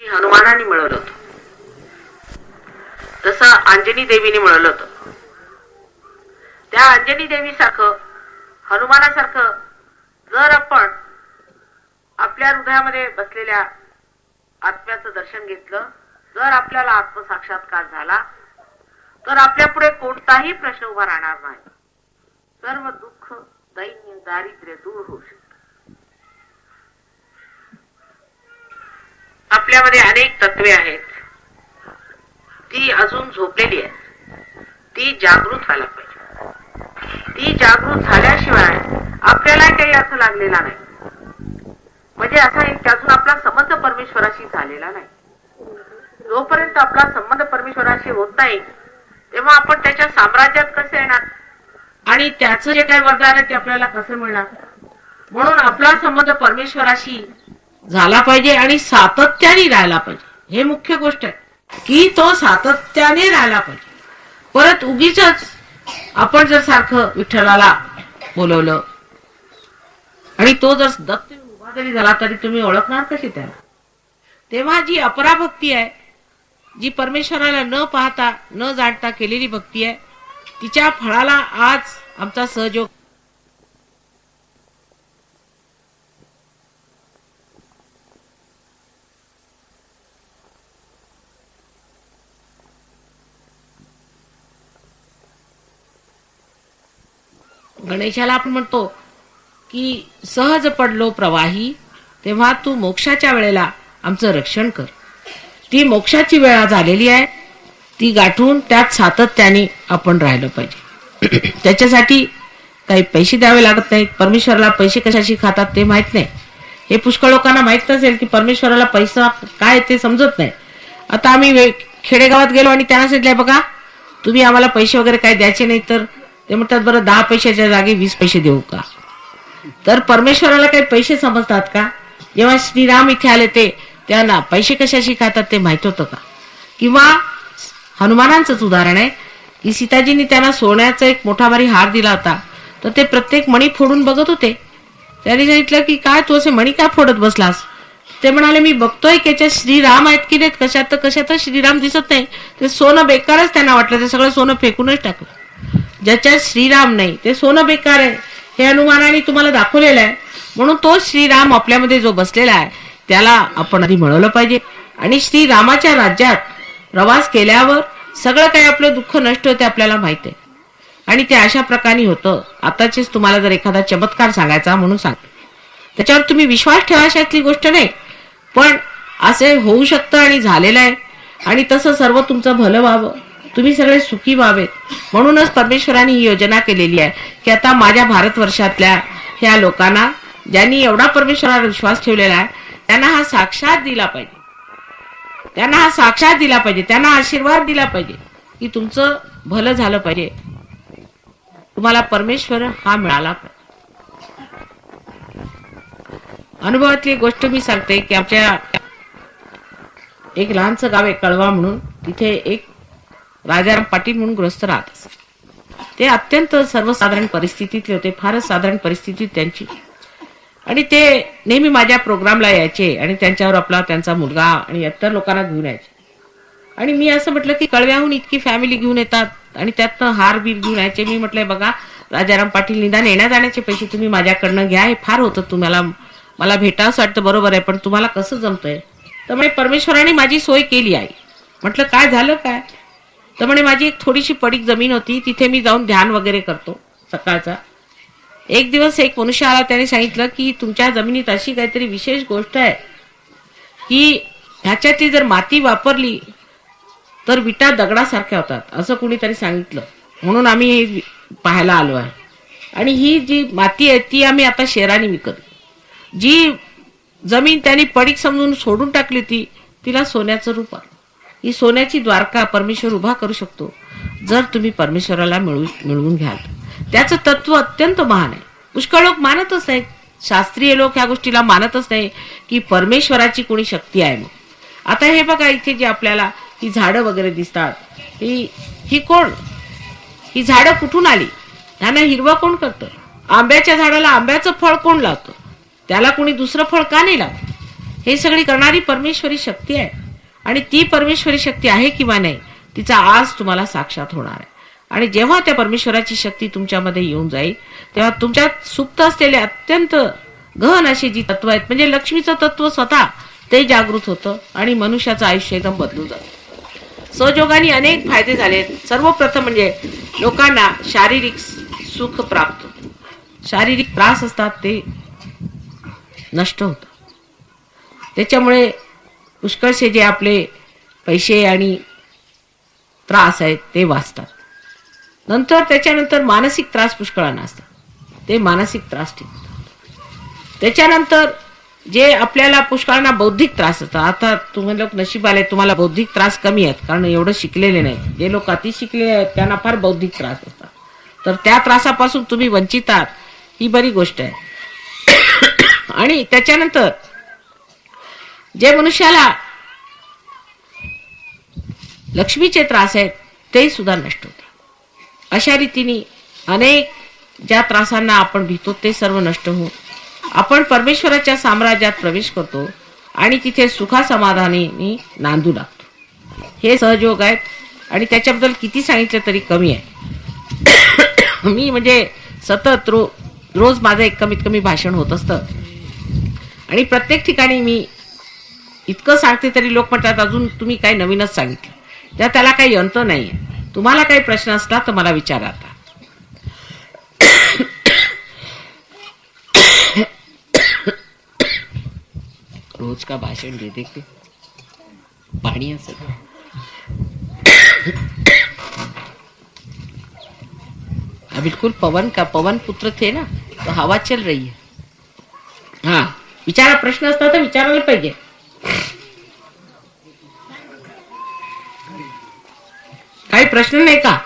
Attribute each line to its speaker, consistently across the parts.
Speaker 1: हनुमानाने मिळवलं होतं, तसं अंजनी देवीने मिळवलं होतं. त्या अंजनी देवी सारखं, हनुमानासारखं जर आपण आपल्या हृदयामध्ये बसलेल्या आत्म्याचं दर्शन घेतलं, जर आपल्याला आत्मसाक्षात्कार झाला, तर आपल्या पुढे कोणताही प्रश्न उभा राहणार नाही. सर्व दुःख, दैन्य, दारिद्र्य दूर होऊ शकते. आपल्यामध्ये अनेक तत्वे आहेत, ती अजून झोपलेली आहेत. ती जागृत व्हायला पाहिजे. ती जागृत झाल्याशिवाय आपल्याला काही अर्थ लागलेला नाही. म्हणजे असा एक त्यातून आपला संबंध परमेश्वराशी झालेला नाही. जोपर्यंत आपला संबंध परमेश्वराशी होत नाही, तेव्हा आपण त्याच्या साम्राज्यात कसे येणार आणि त्याचं जे काही वरदान आहे ते आपल्याला कसं मिळणार. म्हणून आपला संबंध परमेश्वराशी झाला पाहिजे आणि सातत्याने राहायला पाहिजे. हे मुख्य गोष्ट आहे की तो सातत्याने राहायला पाहिजे. परत उगीच आपण जर सारखं विठ्ठलाला बोलवलं आणि तो जर दत्त उभा जरी झाला तरी तुम्ही ओळखणार कशी त्याला. तेव्हा जी अपराभक्ती आहे, जी परमेश्वराला न पाहता न जाणता केलेली भक्ती आहे, तिच्या फळाला आज आमचा सहयोग. गणेशाला आपण म्हणतो की सहज पडलो प्रवाही, तेव्हा तू मोक्षाच्या वेळेला आमचं रक्षण कर. ती मोक्षाची वेळ झालेली आहे, ती गाठून त्यात सातत्याने आपण राहिलं पाहिजे. त्याच्यासाठी काही पैसे द्यावे लागत नाहीत. परमेश्वराला पैसे कशाशी खातात ते माहित नाही. हे पुष्कळ लोकांना माहित नसेल की परमेश्वराला पैसा काय ते समजत नाही. आता आम्ही खेडेगावात गेलो आणि त्यांना सांगितलंय, बघा तुम्ही आम्हाला पैसे वगैरे काय द्यायचे नाही, तर ते म्हणतात बरं 10 पैशाच्या जागी 20 पैसे देऊ का. तर परमेश्वराला काही पैसे समजतात का. जेव्हा श्रीराम इथे आले ते त्यांना पैसे कशाशी खातात ते माहित होतं का. किंवा हनुमानांचंच उदाहरण आहे की सीताजींनी त्यांना सोन्याचा एक मोठा भारी हार दिला होता, तर ते प्रत्येक मणी फोडून बघत होते. त्यांनी सांगितलं की काय तू असे मणी काय फोडत बसलास. ते म्हणाले मी बघतोय की याच्यात श्रीराम आहेत की नाहीत, कशात श्रीराम दिसत नाही. ते सोनं बेकारच त्यांना वाटलं, ते सगळं सोनं फेकूनच टाकलं. ज्याच्यात श्रीराम नाही ते सोनं बेकार आहे, हे हनुमानाने तुम्हाला दाखवलेलं आहे. म्हणून तो श्रीराम आपल्यामध्ये जो बसलेला आहे त्याला आपण आधी मिळवलं पाहिजे. आणि श्रीरामाच्या राज्यात प्रवास केल्यावर सगळं काही आपलं दुःख नष्ट होते आपल्याला माहित आहे. आणि ते अशा प्रकारे होतं. आताचेच तुम्हाला जर एखादा चमत्कार सांगायचा म्हणून सांगते, त्याच्यावर तुम्ही विश्वास ठेवा अशातली गोष्ट नाही, पण असे होऊ शकतं आणि झालेलं आहे. आणि तसं सर्व तुमचं भलं व्हावं, तुम्ही सगळे सुखी व्हावेत. म्हणूनच परमेश्वराने ही योजना केलेली आहे की आता माझ्या भारतवर्षातल्या ह्या लोकांना ज्यांनी एवढा परमेश्वरावर विश्वास ठेवलेला आहे त्यांना हा साक्षात दिला पाहिजे. त्यांना हा साक्षात दिला पाहिजे, त्यांना आशीर्वाद दिला पाहिजे की तुमचं भलं झालं पाहिजे, तुम्हाला परमेश्वर हा मिळाला पाहिजे. अनुभवातली गोष्ट मी सांगते की आमच्या एक लहानचं गाव आहे कळवा म्हणून, तिथे एक राजाराम पाटील म्हणून गृहस्थ राहत असत. ते अत्यंत सर्वसाधारण परिस्थितीतले होते, फारच साधारण परिस्थिती त्यांची. आणि ते नेहमी माझ्या प्रोग्रामला यायचे आणि त्यांच्यावर आपला त्यांचा मुलगा आणि इतर लोकांना घेऊन यायचे. आणि मी असं म्हटलं की कळव्याहून इतकी फॅमिली घेऊन येतात आणि त्यातनं हार बीर घेऊन यायचे. मी म्हटलंय बघा राजाराम पाटील, निदान येण्या जाण्याचे पैसे तुम्ही माझ्याकडनं घ्या, हे फार होतं, तुम्हाला मला भेटावंसं वाटतं, बरोबर आहे, पण तुम्हाला कसं जमतंय. तर म्हणे परमेश्वराने माझी सोय केली आहे. म्हटलं काय झालं काय. तर म्हणे माझी एक थोडीशी पडीक जमीन होती, तिथे मी जाऊन ध्यान वगैरे करतो सकाळचा. एक दिवस एक मनुष्य आला, त्याने सांगितलं की तुमच्या जमिनीत अशी काहीतरी विशेष गोष्ट आहे की ह्याच्यातली जर माती वापरली तर विटा दगडासारख्या होतात, असं कुणीतरी सांगितलं. म्हणून आम्ही हे पाहायला आलो आहे. आणि ही जी माती आहे ती आम्ही आता शेराने विकत. जी जमीन त्यांनी पडीक समजून सोडून टाकली होती तिला सोन्याचं रूप आलं. ही सोन्याची द्वारका परमेश्वर उभा करू शकतो जर तुम्ही परमेश्वराला मिळवून घ्याल. त्याचं तत्व अत्यंत महान आहे. पुष्कळ लोक मानतच नाहीत, शास्त्रीय लोक ह्या गोष्टीला मानतच नाही की परमेश्वराची कोणी शक्ती आहे. मग आता हे बघा इथे जी आपल्याला ही झाडं वगैरे दिसतात, ही कोण, ही झाडं कुठून आली, ह्यांना हिरवा कोण करतं. आंब्याच्या झाडाला आंब्याचं फळ कोण लावतं, त्याला कोणी दुसरं फळ का नाही लावत. हे सगळी करणारी परमेश्वरी शक्ती आहे. आणि ती परमेश्वरी शक्ती आहे किंवा नाही तिचा आज तुम्हाला साक्षात होणार आहे. आणि जेव्हा त्या परमेश्वराची शक्ती तुमच्यामध्ये येऊन जाईल तेव्हा तुमच्यात सुप्त असलेले अत्यंत गहन अशी जी तत्व आहेत म्हणजे लक्ष्मीचं तत्व स्वतः ते जागृत होतं आणि मनुष्याचं आयुष्य एकदम बदलून जातं. सहयोगाने अनेक फायदे झालेत. सर्वप्रथम म्हणजे लोकांना शारीरिक सुख प्राप्त होतं. शारीरिक त्रास असतात ते नष्ट होतं. त्याच्यामुळे पुष्कळसे जे आपले पैसे आणि त्रास आहेत ते वाचतात. नंतर त्याच्यानंतर मानसिक त्रास पुष्कळांना असतात ते मानसिक त्रास ठीक. त्याच्यानंतर जे आपल्याला पुष्कळांना बौद्धिक त्रास असतात. आता तुम्ही लोक नशीबाले तुम्हाला बौद्धिक त्रास कमी आहेत कारण एवढं शिकलेले नाही. जे लोक अति शिकले आहेत त्यांना फार बौद्धिक त्रास असतात. तर त्या त्रासापासून तुम्ही वंचित आहात ही बरी गोष्ट आहे. आणि त्याच्यानंतर जे मनुष्याला लक्ष्मीचे त्रास आहेत ते सुद्धा नष्ट होते. अशा रीतीने अनेक ज्या त्रासांना आपण भीतो ते सर्व नष्ट होऊन आपण परमेश्वराच्या साम्राज्यात प्रवेश करतो आणि तिथे सुखासमाधानाने नांदू लागतो. हे सहयोग आहेत आणि त्याच्याबद्दल किती सांगितलं तरी कमी आहे. मी म्हणजे सतत रोज माझं एक कमीत कमी भाषण होत असतं आणि प्रत्येक ठिकाणी मी इतकं सांगते तरी लोक म्हणतात अजून तुम्ही काही नवीनच सांगितलं. त्याला काही अंत नाहीये. तुम्हाला काही प्रश्न असला तर मला विचारा. आता रोज का भाषण दे देखते पानी असं बिल्कुल पवन पुत्र थे ना तो हवा चल रही है. हाँ विचारा. प्रश्न असता तर विचारायला पाहिजे. काही प्रश्न नाही का?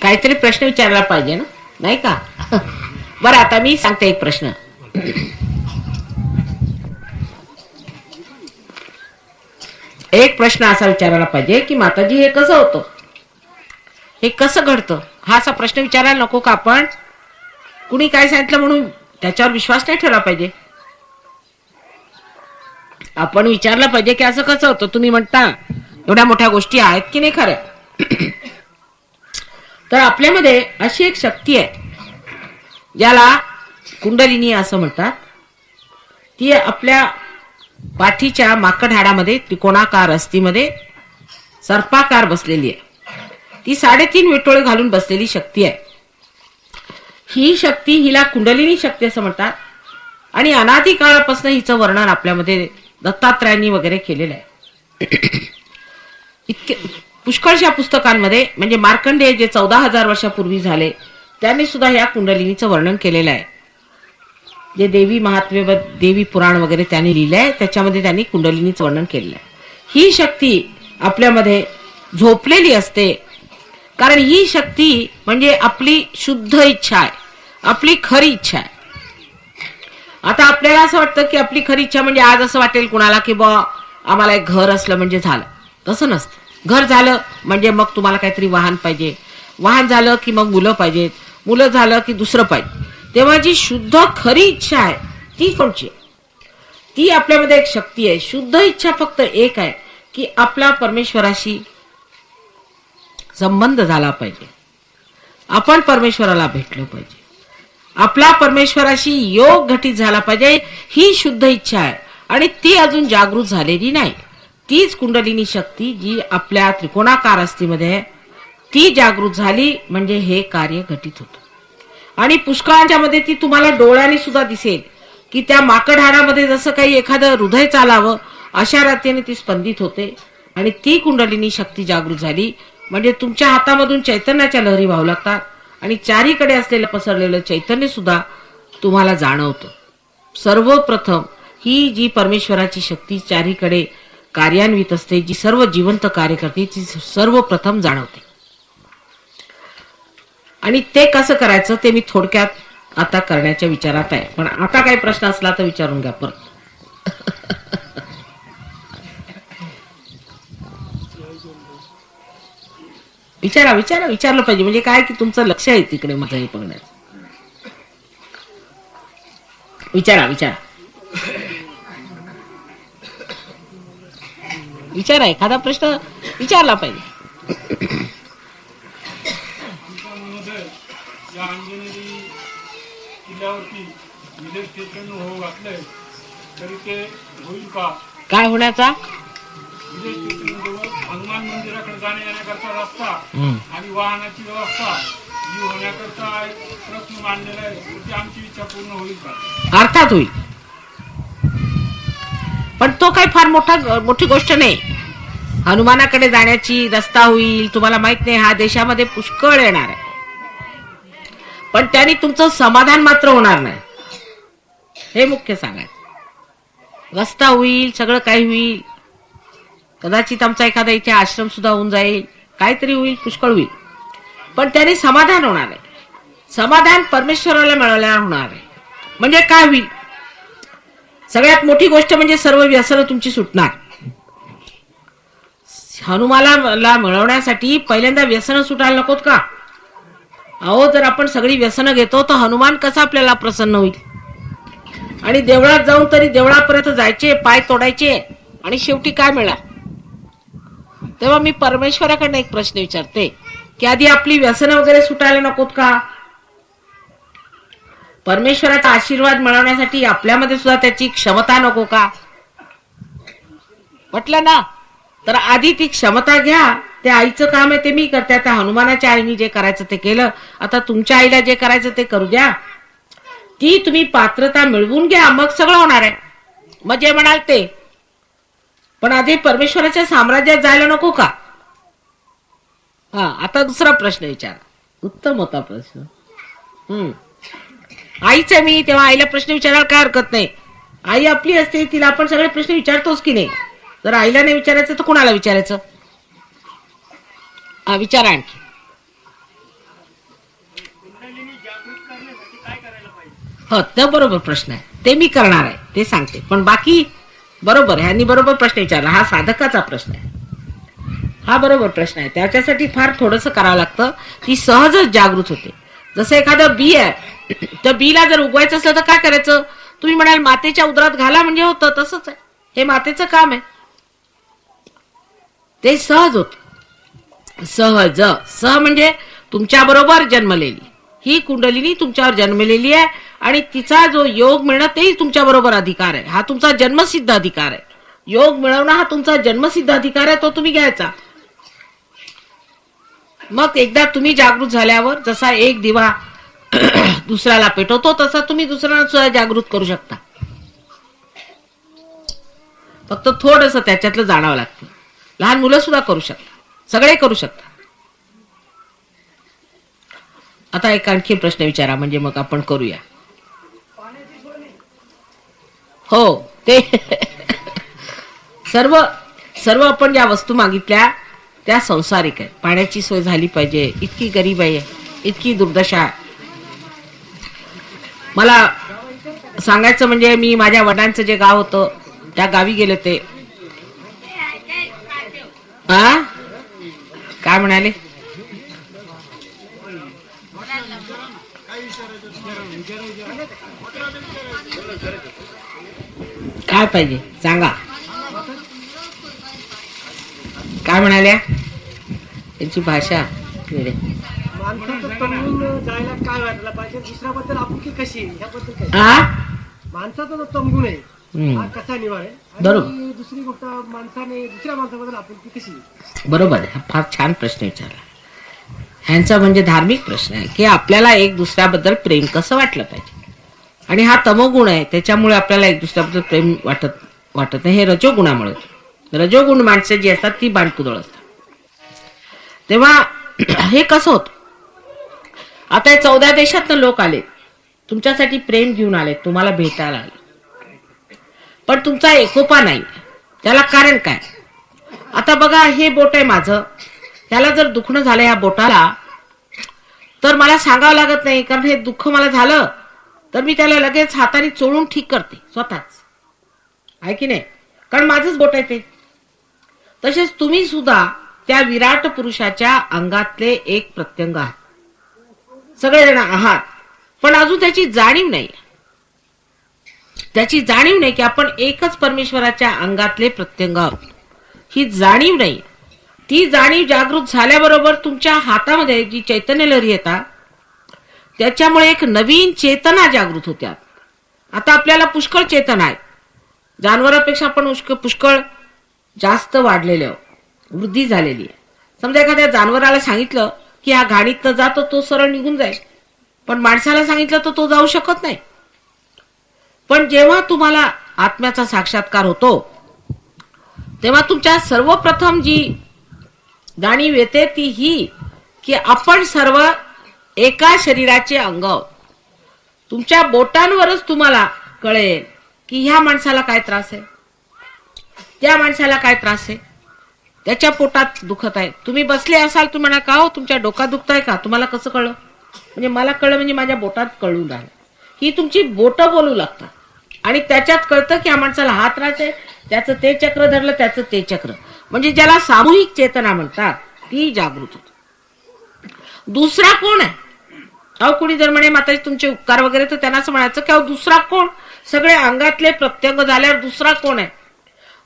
Speaker 1: काहीतरी प्रश्न विचारला पाहिजे ना नाही का? बरं आता मी सांगते एक प्रश्न. एक प्रश्न असा विचारायला पाहिजे की माताजी हे कसं होतं, हे कसं घडतं, हा असा प्रश्न विचारायला नको का? आपण कुणी काय सांगितलं म्हणून त्याच्यावर विश्वास नाही ठेवला पाहिजे. आपण विचारलं पाहिजे की असं कसं होतं. तुम्ही म्हणता एवढ्या मोठ्या गोष्टी आहेत की नाही खऱ्या. तर आपल्यामध्ये अशी एक शक्ती आहे ज्याला कुंडलिनी असं म्हणतात. ती आपल्या पाठीच्या माकड हाडामध्ये त्रिकोणाकार अस्थिमध्ये सर्पाकार बसलेली आहे. ती 3.5 विटोळे घालून बसलेली शक्ती आहे. ही शक्ती हिला कुंडलिनी शक्ती असं म्हणतात आणि अनादी काळापासून हिचं वर्णन आपल्यामध्ये दत्तात्रयांनी वगैरे केलेलं आहे. इतके पुष्कळशा पुस्तकांमध्ये म्हणजे मार्कंडेय जे 14,000 वर्षापूर्वी झाले त्यांनी सुद्धा या कुंडलिनीचं वर्णन केलेलं आहे. जे देवी महात्म्य देवी पुराण वगैरे त्यांनी लिहिलंय त्याच्यामध्ये त्यांनी कुंडलिनीचं वर्णन केलेलं आहे. ही शक्ती आपल्यामध्ये झोपलेली असते कारण ही शक्ती म्हणजे आपली शुद्ध इच्छा आहे, आपली खरी इच्छा आहे. आता आपल्याला असं वाटतं की आपली खरी इच्छा म्हणजे आज असं वाटेल कुणाला की बा आम्हाला एक घर असलं म्हणजे झालं. तसं नसतं. घर झालं म्हणजे मग तुम्हाला काहीतरी वाहन पाहिजे, वाहन झालं की मग मुलं पाहिजेत, मुलं झालं की दुसरं पाहिजे. तेव्हा जी शुद्ध खरी इच्छा आहे ती कोणची? ती आपल्यामध्ये एक शक्ती आहे. शुद्ध इच्छा फक्त एक आहे की आपला परमेश्वराशी संबंध झाला पाहिजे, आपण परमेश्वराला भेटलो पाहिजे, आपला परमेश्वराशी योग घटित झाला पाहिजे. ही शुद्ध इच्छा आहे आणि ती अजून जागृत झालेली नाही. तीच कुंडलिनी शक्ती जी आपल्या त्रिकोणाकार अस्थिमध्ये आहे ती जागृत झाली म्हणजे हे कार्य घटित होतं. आणि पुष्कळांच्या मध्ये ती तुम्हाला डोळ्याने सुद्धा दिसेल की त्या माकड हाडामध्ये जसं काही एखादं हृदय चालावं अशा रीतीने ती स्पंदित होते. आणि ती कुंडलिनी शक्ती जागृत झाली म्हणजे तुमच्या हातामधून चैतन्याच्या लहरी वाहू लागतात आणि चारीकडे असलेलं पसरलेलं चैतन्य सुद्धा तुम्हाला जाणवतं. सर्वप्रथम ही जी परमेश्वराची शक्ती चारीकडे कार्यान्वित असते, जी सर्व जिवंत कार्य करते, ती सर्वप्रथम जाणवते. आणि ते कसं करायचं ते मी थोडक्यात आता करण्याच्या विचारात आहे. पण आता काही प्रश्न असला तर विचारून घ्या परत. विचारा विचारा, विचारलं पाहिजे. म्हणजे काय की तुमचं लक्ष आहे तिकडे माझं हे बघण्यात. विचारा विचारा विचारा, एखादा प्रश्न विचारला पाहिजे.
Speaker 2: या अंजनेरी किल्ल्यावरती विदेश स्टेशन हो घातलंय तरी ते होईल का?
Speaker 1: काय होण्याचा?
Speaker 2: विदेश स्टेशन जवळ हनुमान मंदिराकडे जाण्या येण्याकरता रस्ता आणि वाहनाची व्यवस्था ही होण्याकरता एक प्रश्न मांडलेला आहे. ती आमची इच्छा पूर्ण होईल का?
Speaker 1: अर्थात होईल, पण तो काही फार मोठी गोष्ट नाही. हनुमानाकडे जाण्याची रस्ता होईल, तुम्हाला माहित नाही, हा देशामध्ये पुष्कळ येणार आहे, पण त्यांनी तुमचं समाधान मात्र होणार नाही. हे मुख्य सांगायचं. रस्ता होईल, सगळं काही होईल, कदाचित आमचा एखादा इथे आश्रम सुद्धा होऊन जाईल, काहीतरी होईल, पुष्कळ होईल, पण त्यांनी समाधान होणार आहे. समाधान परमेश्वराला मिळायला होणार आहे. म्हणजे काय होईल? सगळ्यात मोठी गोष्ट म्हणजे सर्व व्यसनं तुमची सुटणार. हनुमानाला मिळवण्यासाठी पहिल्यांदा व्यसनं सुटायला नकोत का? अहो, जर आपण सगळी व्यसनं घेतो तर हनुमान कसा आपल्याला प्रसन्न होईल? आणि देवळात जाऊन तरी देवळापर्यंत जायचे, पाय तोडायचे, आणि शेवटी काय मिळालं? तेव्हा मी परमेश्वराकडनं एक प्रश्न विचारते की आधी आपली व्यसनं वगैरे सुटायला नकोत का? परमेश्वराचा आशीर्वाद मिळवण्यासाठी आपल्यामध्ये सुद्धा त्याची क्षमता नको का? म्हटलं ना, तर आधी ती क्षमता घ्या. त्या आईचं काम आहे ते मी करते. आता हनुमानाच्या आईने जे करायचं ते केलं, आता तुमच्या आईला जे करायचं ते करू द्या. ती तुम्ही पात्रता मिळवून घ्या, मग सगळं होणार आहे. मग जे म्हणाल ते. पण आधी परमेश्वराच्या साम्राज्यात जायला नको का? आता दुसरा प्रश्न विचारा. उत्तम होता प्रश्न. आईच आहे मी, तेव्हा आईला प्रश्न विचारायला काय हरकत नाही. आई आपली असते, तिला आपण सगळे प्रश्न विचारतोच की नाही? जर आईला नाही विचारायचं तर कुणाला विचारायचं? विचारा आणखी. हो, तर बरोबर प्रश्न आहे, ते मी करणार आहे, ते सांगते. पण बाकी बरोबर, ह्यांनी बरोबर प्रश्न विचारला. हा साधकाचा प्रश्न आहे, हा बरोबर प्रश्न आहे. त्याच्यासाठी फार थोडंसं करावं लागतं. ती सहजच जागृत होते. जसं एखादं बी आहे, तर बीला जर उगवायचं असलं तर काय करायचं? तुम्ही म्हणाल मातेच्या उदरात घाला म्हणजे होतं, तसंच आहे. हे मातेचं काम आहे, ते सहज होत. सहज, सह म्हणजे तुमच्या बरोबर जन्मलेली ही कुंडलिनी तुमच्यावर जन्मलेली आहे, आणि तिचा जो योग मिळणं तेही तुमच्या बरोबर अधिकार आहे. हा तुमचा जन्मसिद्ध अधिकार आहे. योग मिळवणं हा तुमचा जन्मसिद्ध अधिकार आहे, तो तुम्ही घ्यायचा. मग एकदा तुम्ही जागृत झाल्यावर जसा एक दिवा दुसऱ्याला पेटवतो, तसा तुम्ही दुसऱ्याला सुद्धा जागृत करू शकता. फक्त थोडंसं त्याच्यातलं जाणावं लागतं. लहान मुलं सुद्धा करू शकतात, सगळे करू शकतात. आता एक आणखी प्रश्न विचारा, म्हणजे मग आपण करूया. हो, ते सर्व आपण ज्या वस्तू मागितल्या त्या संसारिक आहे. पाण्याची सोय झाली पाहिजे, इतकी गरीब आहे, इतकी दुर्दशा. मला सांगायचं म्हणजे मी माझ्या वडिलांचं जे गाव होतं त्या गावी गेले ते. काय म्हणाले? काय पाहिजे सांगा. काय म्हणाल्या? त्यांची भाषा
Speaker 3: माणसाचं तमगुण जायला काय वाटलं पाहिजे? दुसऱ्याबद्दल आपुलकी कशी आहे ह्याबद्दल काय? माणसाचा जो तमगुण आहे हा कसा निवारेल?
Speaker 1: बरोबर.
Speaker 3: आणि दुसरी गोष्ट, माणसाने दुसऱ्या माणसाबद्दल आपुलकी कशी?
Speaker 1: बरोबर आहे. फार छान प्रश्न विचारला. ह्यांचा म्हणजे धार्मिक प्रश्न आहे की आपल्याला एक दुसऱ्याबद्दल प्रेम कसं वाटलं पाहिजे. आणि हा तमोगुण आहे, त्याच्यामुळे आपल्याला एक दुसऱ्याबद्दल प्रेम वाटत नाही. हे रजोगुणामुळे. रजोगुण माणसं जी असतात ती बाणकुदळ असतात. तेव्हा हे कसं होत? आता 14 देशातनं लोक आले, तुमच्यासाठी प्रेम घेऊन आले, तुम्हाला भेटायला आले, पण तुमचा एकोपा नाही. त्याला कारण काय? आता बघा, हे बोट आहे माझं, त्याला जर दुखणं झालं या बोटाला, तर मला सांगावं लागत नाही, कारण हे दुःख मला झालं तर मी त्याला लगेच हाताने चोळून ठीक करते स्वतःच. आहे की नाही? कारण माझंच बोट आहे ते. तसेच तुम्ही सुद्धा त्या विराट पुरुषाच्या अंगातले एक प्रत्यंग आहात, सगळेजण आहात, पण अजून त्याची जाणीव नाही. त्याची जाणीव नाही की आपण एकच परमेश्वराच्या अंगातले प्रत्यंग आहोत. ही जाणीव नाही. ती जाणीव जागृत झाल्याबरोबर तुमच्या हातामध्ये जी चैतन्य लहरी येतात त्याच्यामुळे एक नवीन चेतना जागृत होत्या. आता आपल्याला पुष्कळ चेतना आहे, जनावरांपेक्षा आपण पुष्कळ जास्त वाढलेले आहोत, वृद्धी झालेली आहे. समजा एखाद्या जनावराला सांगितलं की हा घाणीत जातो, तो सरळ निघून जाईल, पण माणसाला सांगितलं तर तो जाऊ शकत नाही. पण जेव्हा तुम्हाला आत्म्याचा साक्षात्कार होतो तेव्हा तुमच्या सर्वप्रथम जी जाणीव येते ती ही की आपण सर्व एका शरीराचे अंग आहोत. तुमच्या बोटांवरच तुम्हाला कळेल की ह्या माणसाला काय त्रास आहे, त्या माणसाला काय त्रास आहे, त्याच्या पोटात दुखत आहे. तुम्ही बसले असाल, तुम्ही म्हणा का हो तुमच्या डोक्यात दुखत आहे का? तुम्हाला कसं कळलं? म्हणजे मला कळलं म्हणजे माझ्या बोटात कळून राहिलं. ही तुमची बोटं बोलू लागतात आणि त्याच्यात कळतं की ह्या माणसाला हा त्रास आहे, त्याचं ते चक्र धरलं, त्याचं ते चक्र. म्हणजे ज्याला सामूहिक चेतना म्हणतात ती जागृत होते. दुसरा कोण आहे? अहो कुणी जर म्हणे माताजी तुमचे उपकार वगैरे, तर त्यांना असं म्हणायचं की अहो दुसरा कोण? सगळे अंगातले प्रत्यंग झाल्यावर दुसरा कोण आहे?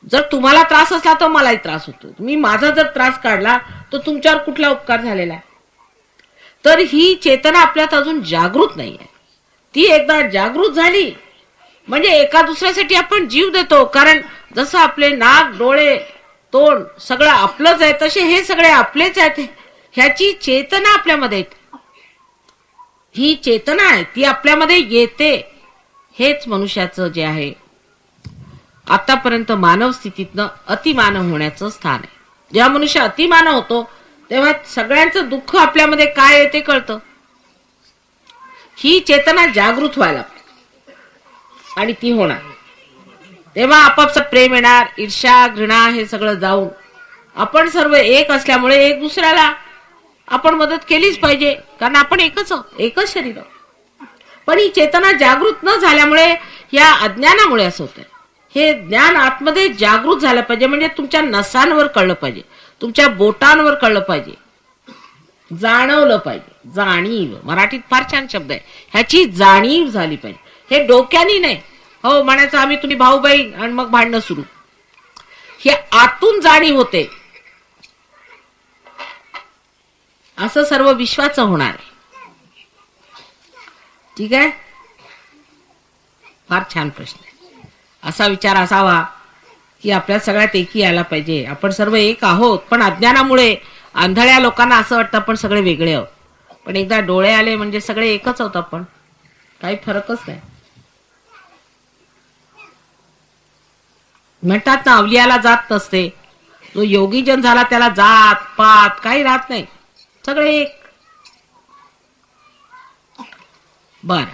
Speaker 1: जर तुम्हाला त्रास असला तर मलाही त्रास होतो. मी माझा जर त्रास काढला तर तुमच्यावर कुठला उपकार झालेला आहे? तर ही चेतना आपल्यात अजून जागृत नाहीये. ती एकदा जागृत झाली म्हणजे एका दुसऱ्यासाठी आपण जीव देतो. कारण जसं आपले नाक, डोळे, तोंड सगळं आपलंच आहे, तसे हे सगळे आपलेच आहेत. ह्याची चेतना आपल्यामध्ये येते. ही चेतना आहे ती आपल्यामध्ये येते. हेच मनुष्याचं जे आहे आतापर्यंत मानव स्थितीतनं अतिमानव होण्याचं स्थान आहे. जेव्हा मनुष्य अतिमानव होतो तेव्हा सगळ्यांचं दुःख आपल्यामध्ये काय आहे ते कळतं. ही चेतना जागृत व्हायला आणि ती होणार, तेव्हा आपापसात प्रेम येणार, ईर्ष्या, घृणा हे सगळं जाऊन आपण सर्व एक असल्यामुळे एक दुसऱ्याला आपण मदत केलीच पाहिजे, कारण आपण एकच शरीर. पण ही चेतना जागृत न झाल्यामुळे या अज्ञानामुळे असं होतंय. हे ज्ञान आतमध्ये जागृत झालं पाहिजे. म्हणजे तुमच्या नसांवर कळलं पाहिजे, तुमच्या बोटांवर कळलं पाहिजे, जाणवलं पाहिजे. जाणीव मराठीत फार छान शब्द आहे. ह्याची जाणीव झाली पाहिजे. हे डोक्यानी नाही हो म्हणायचं आम्ही तुम्ही भाऊ बहीण आणि मग भांडणं सुरू. हे आतून जाणीव होते. असं सर्व विश्वाचं होणार आहे. ठीक आहे. फार छान प्रश्न आहे. असा विचार असावा की आपल्या सगळ्यात एकी यायला पाहिजे. आपण सर्व एक आहोत, पण अज्ञानामुळे आंधळ्या लोकांना असं वाटतं आपण सगळे वेगळे आहोत. पण एकदा डोळे आले म्हणजे सगळे एकच आहोत आपण, काही फरकच नाही. म्हणतात ना अवलियाला जात नसते, जो योगीजन झाला त्याला जात पात काही राहत नाही, सगळे एक. बर